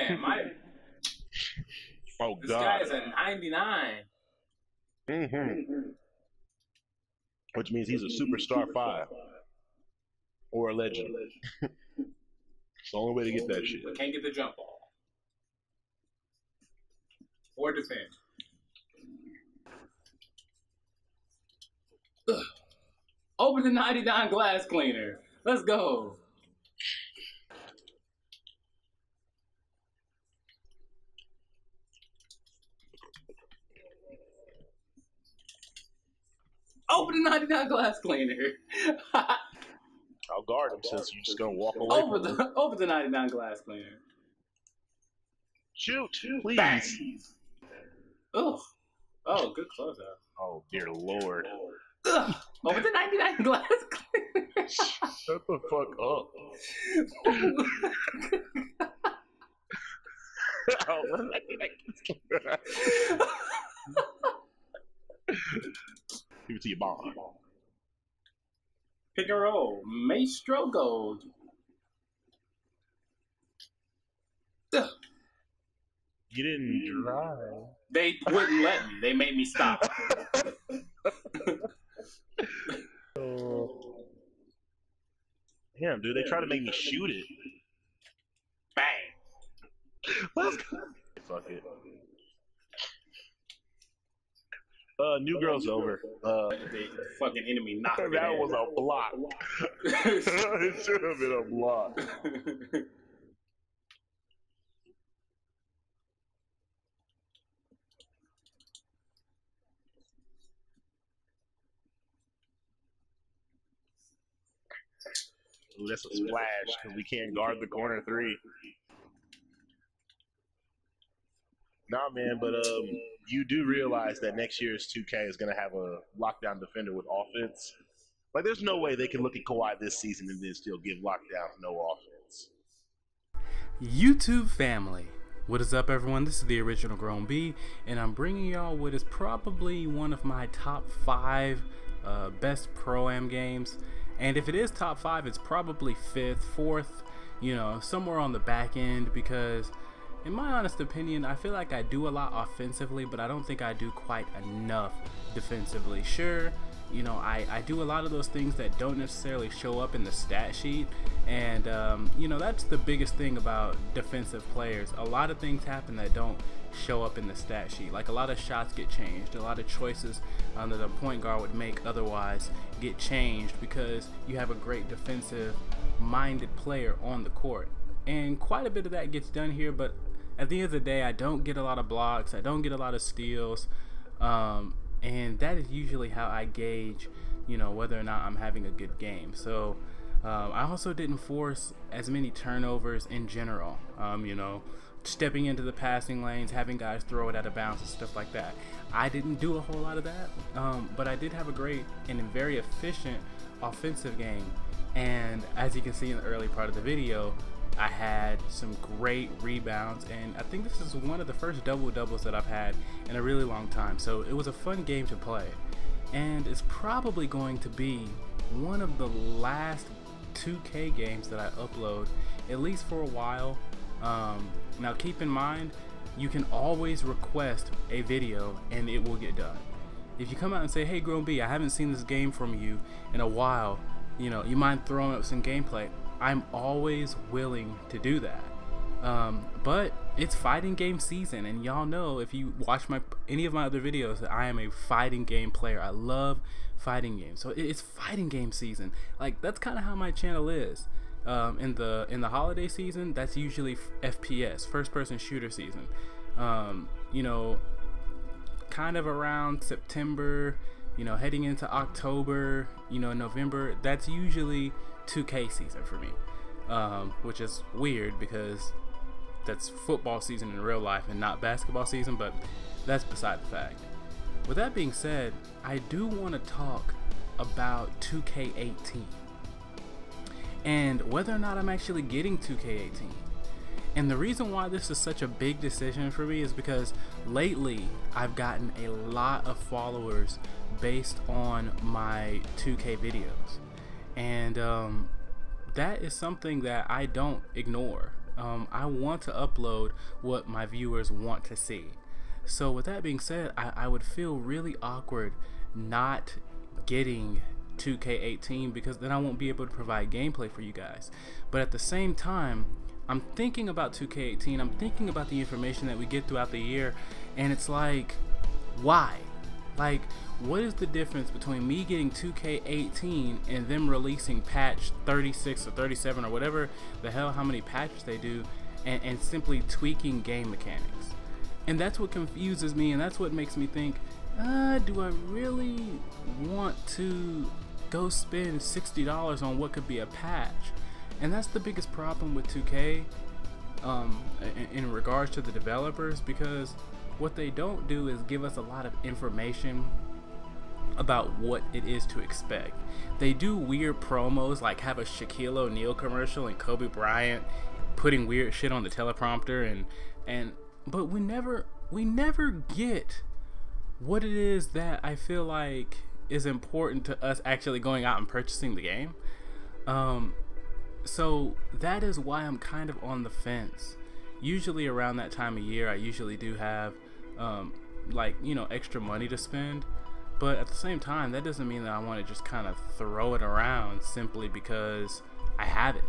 Damn, Oh this God. guy is a 99. Which means he's a superstar 5 or a legend. It's the only way to get that shit. But can't get the jump ball. Or defend. Ugh. Open the 99 glass cleaner. Let's go. Open the 99 glass cleaner. I'll guard him since you're just gonna walk away. Over the 99 glass cleaner. Shoot, please. Bang. Ugh. Oh, good closeout. Oh dear Lord. Ugh. Over the 99 glass cleaner. Shut the fuck up. Give it to your bomb. Pick and roll. Maestro Gold. Ugh. You didn't drive. They wouldn't let me. They made me stop. Damn, dude, they try to make me shoot it. Bang. Let's go. Fuck it. New Girl's over. The fucking enemy knocked me. That was a block. It should have been a block. Ooh, that's a splash because we can't guard the corner 3. Nah, man, but you do realize that next year's 2K is going to have a lockdown defender with offense. Like, there's no way they can look at Kawhi this season and then still give lockdown no offense. YouTube family, what is up, everyone? This is the original Grown B, and I'm bringing y'all what is probably one of my top 5 best Pro-Am games. And if it is top 5, it's probably 5th, 4th, you know, somewhere on the back end, because in my honest opinion, I feel like I do a lot offensively, but I don't think I do quite enough defensively. Sure, you know, I do a lot of those things that don't necessarily show up in the stat sheet, and you know, that's the biggest thing about defensive players. A lot of things happen that don't show up in the stat sheet. Like, a lot of shots get changed, a lot of choices that the point guard would make otherwise get changed because you have a great defensive minded player on the court. And quite a bit of that gets done here, but at the end of the day, I don't get a lot of blocks, I don't get a lot of steals, and that is usually how I gauge, you know, whether or not I'm having a good game. So I also didn't force as many turnovers in general, you know, stepping into the passing lanes, having guys throw it out of bounds and stuff like that. I didn't do a whole lot of that, but I did have a great and very efficient offensive game. And as you can see in the early part of the video, I had some great rebounds, and I think this is one of the first double-doubles that I've had in a really long time. So it was a fun game to play, and it's probably going to be one of the last 2K games that I upload, at least for a while. Now keep in mind, you can always request a video and it will get done. If you come out and say, hey Grown B, I haven't seen this game from you in a while, you know, you mind throwing up some gameplay, I'm always willing to do that. But it's fighting game season, and y'all know, if you watch any of my other videos, that I am a fighting game player. I love fighting games, so it's fighting game season. Like, that's kind of how my channel is. In the holiday season, that's usually FPS, first person shooter season. You know, kind of around September, you know, heading into October, you know, November, that's usually 2K season for me, which is weird because that's football season in real life and not basketball season, but that's beside the fact. With that being said, I do want to talk about 2K18 and whether or not I'm actually getting 2K18. And the reason why this is such a big decision for me is because lately I've gotten a lot of followers based on my 2K videos, and that is something that I don't ignore. I want to upload what my viewers want to see. So with that being said, I would feel really awkward not getting 2K18 because then I won't be able to provide gameplay for you guys. But at the same time, I'm thinking about 2K18, I'm thinking about the information that we get throughout the year, and it's like, why? Like, what is the difference between me getting 2K18 and them releasing patch 36 or 37 or whatever the hell, how many patches they do, and simply tweaking game mechanics? And that's what confuses me, and that's what makes me think, do I really want to go spend $60 on what could be a patch? And that's the biggest problem with 2K in regards to the developers, because what they don't do is give us a lot of information about what it is to expect. They do weird promos, like have a Shaquille O'Neal commercial and Kobe Bryant putting weird shit on the teleprompter, but we never get what it is that I feel like is important to us actually going out and purchasing the game. So that is why I'm kind of on the fence. Usually around that time of year, I usually do have like, you know, extra money to spend, but at the same time, that doesn't mean that I want to just kind of throw it around simply because I have it.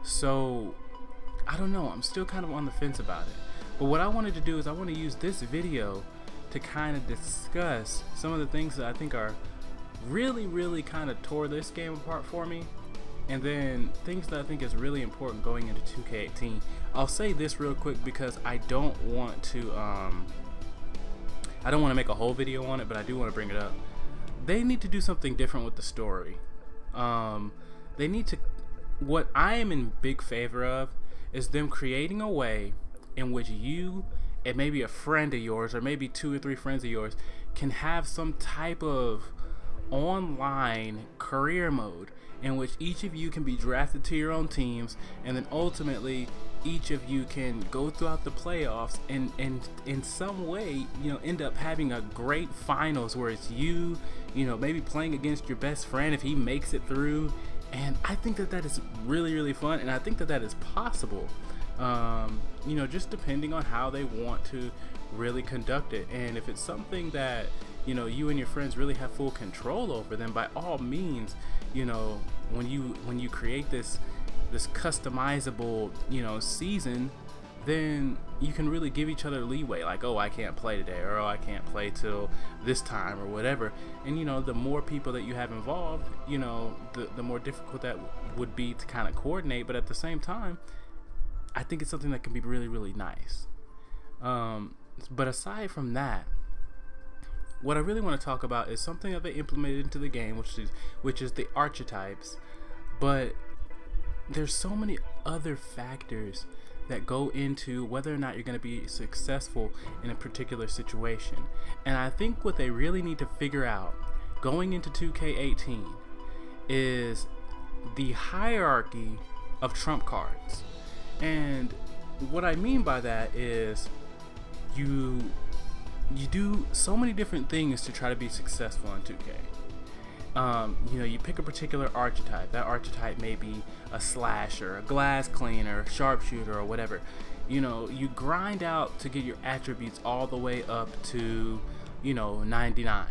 So I don't know, I'm still kind of on the fence about it. But what I wanted to do is I want to use this video to kind of discuss some of the things that I think are really kind of tore this game apart for me, and then things that I think is really important going into 2K18. I'll say this real quick because I don't want to make a whole video on it, but I do want to bring it up. They need to do something different with the story. They need to, what I am in big favor of is them creating a way in which you and maybe a friend of yours, or maybe 2 or 3 friends of yours, can have some type of online career mode in which each of you can be drafted to your own teams, and then ultimately each of you can go throughout the playoffs and in some way, you know, end up having a great finals where it's you know, maybe playing against your best friend if he makes it through. And I think that is really fun, and I think that is possible. You know, just depending on how they want to really conduct it. And if it's something that, you know, you and your friends really have full control over, then by all means, you know, when you create this customizable, you know, season, then you can really give each other leeway, like, oh, I can't play today, or oh, I can't play till this time, or whatever. And you know, the more people that you have involved, you know, the more difficult that would be to kind of coordinate. But at the same time, I think it's something that can be really nice. But aside from that, what I really want to talk about is something that they implemented into the game, which is the archetypes. But there's so many other factors that go into whether or not you're going to be successful in a particular situation. And I think what they really need to figure out going into 2K18 is the hierarchy of trump cards. And what I mean by that is you do so many different things to try to be successful in 2K. You know, you pick a particular archetype. That archetype may be a slasher, a glass cleaner, a sharpshooter, or whatever. You know, you grind out to get your attributes all the way up to, you know, 99.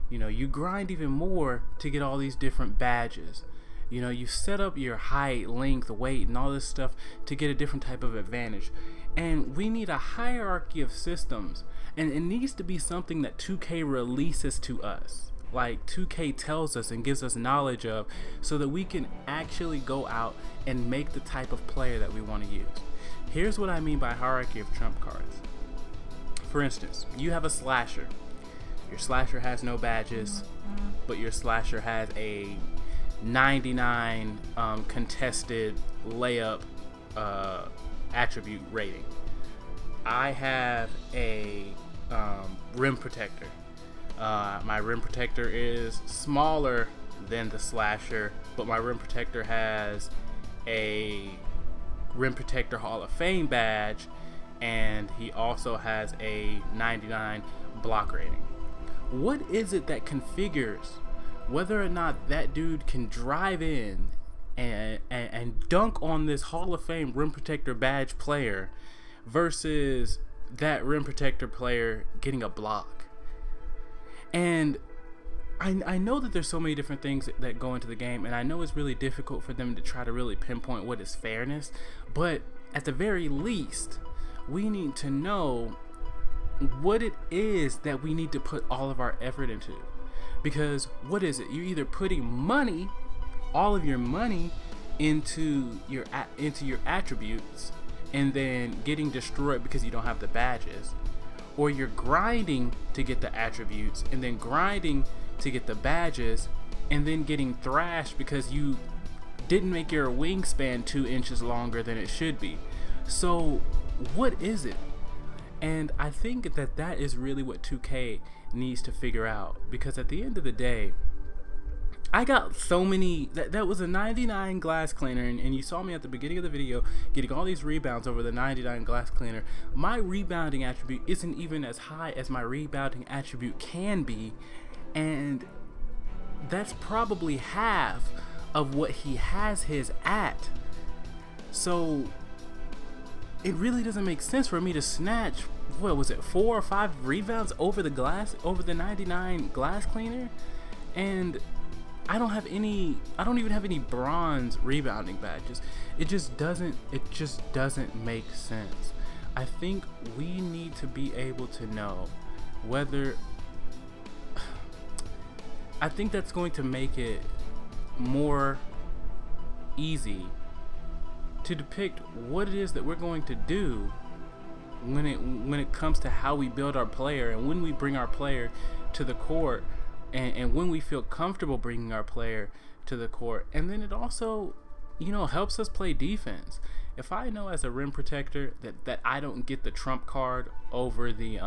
You know, you grind even more to get all these different badges. You know, you set up your height, length, weight, and all this stuff to get a different type of advantage. And we need a hierarchy of systems, and it needs to be something that 2K releases to us, like 2K tells us and gives us knowledge of, so that we can actually go out and make the type of player that we want to use. Here's what I mean by hierarchy of trump cards. For instance, you have a slasher. Your slasher has no badges, but your slasher has a 99 contested layup attribute rating. I have a rim protector. My rim protector is smaller than the slasher, but my rim protector has a rim protector Hall of Fame badge, and he also has a 99 block rating. What is it that configures whether or not that dude can drive in and and dunk on this Hall of Fame rim protector badge player versus that rim protector player getting a block. And I know that there's so many different things that go into the game, and I know it's really difficult for them to try to really pinpoint what is fairness, but at the very least, we need to know what it is that we need to put all of our effort into. Because what is it? You're either putting money, all of your money, into your attributes and then getting destroyed because you don't have the badges, or you're grinding to get the attributes and then grinding to get the badges and then getting thrashed because you didn't make your wingspan 2 inches longer than it should be. So what is it? And I think that is really what 2K needs to figure out, because at the end of the day, I got so many, that was a 99 glass cleaner, and you saw me at the beginning of the video getting all these rebounds over the 99 glass cleaner. My rebounding attribute isn't even as high as my rebounding attribute can be, and that's probably half of what he has his at. So it really doesn't make sense for me to snatch, what was it, 4 or 5 rebounds over the 99 glass cleaner, and I don't even have any bronze rebounding badges. It just doesn't make sense. I think we need to be able to know whether, I think that's going to make it more easy to depict what it is that we're going to do when it comes to how we build our player and when we bring our player to the court, and when we feel comfortable bringing our player to the court. And then it also, helps us play defense. If I know as a rim protector that I don't get the trump card over the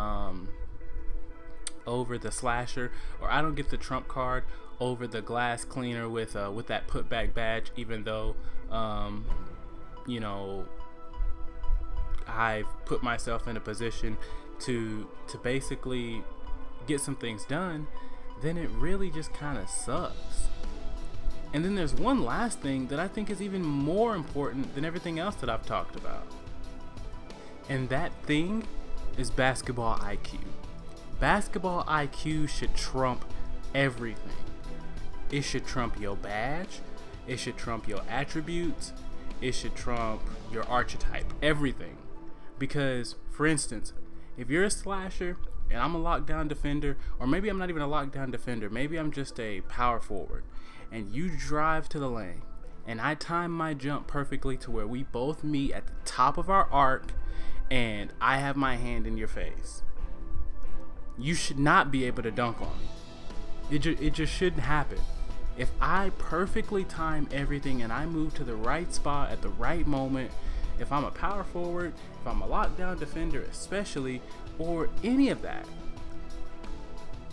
slasher, or I don't get the trump card over the glass cleaner with that putback badge, even though I've put myself in a position to basically get some things done, then it really just kind of sucks. And then there's one last thing that I think is even more important than everything else that I've talked about. And that thing is basketball IQ. Basketball IQ should trump everything. It should trump your badge. It should trump your attributes. It should trump your archetype. Everything. Because, for instance, if you're a slasher and I'm a lockdown defender, or maybe I'm not even a lockdown defender, maybe I'm just a power forward, and you drive to the lane and I time my jump perfectly to where we both meet at the top of our arc and I have my hand in your face, you should not be able to dunk on me. It just shouldn't happen. If I perfectly time everything and I move to the right spot at the right moment, if I'm a power forward, if I'm a lockdown defender especially, or any of that,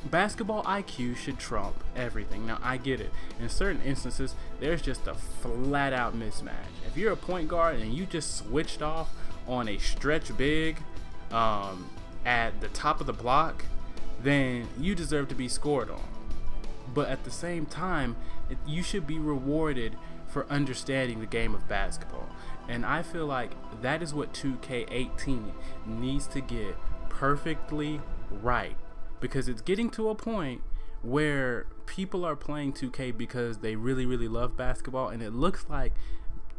basketball IQ should trump everything. Now, I get it. In certain instances, there's just a flat out mismatch. If you're a point guard and you just switched off on a stretch big at the top of the block, then you deserve to be scored on. But at the same time, you should be rewarded for understanding the game of basketball. And I feel like that is what 2K18 needs to get perfectly right, because it's getting to a point where people are playing 2K because they really, really love basketball, and it looks like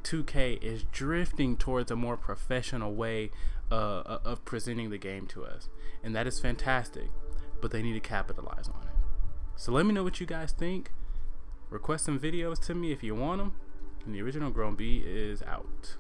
2K is drifting towards a more professional way of presenting the game to us, and that is fantastic, but they need to capitalize on it. So let me know what you guys think. Request some videos to me if you want them, and the original Grown B is out.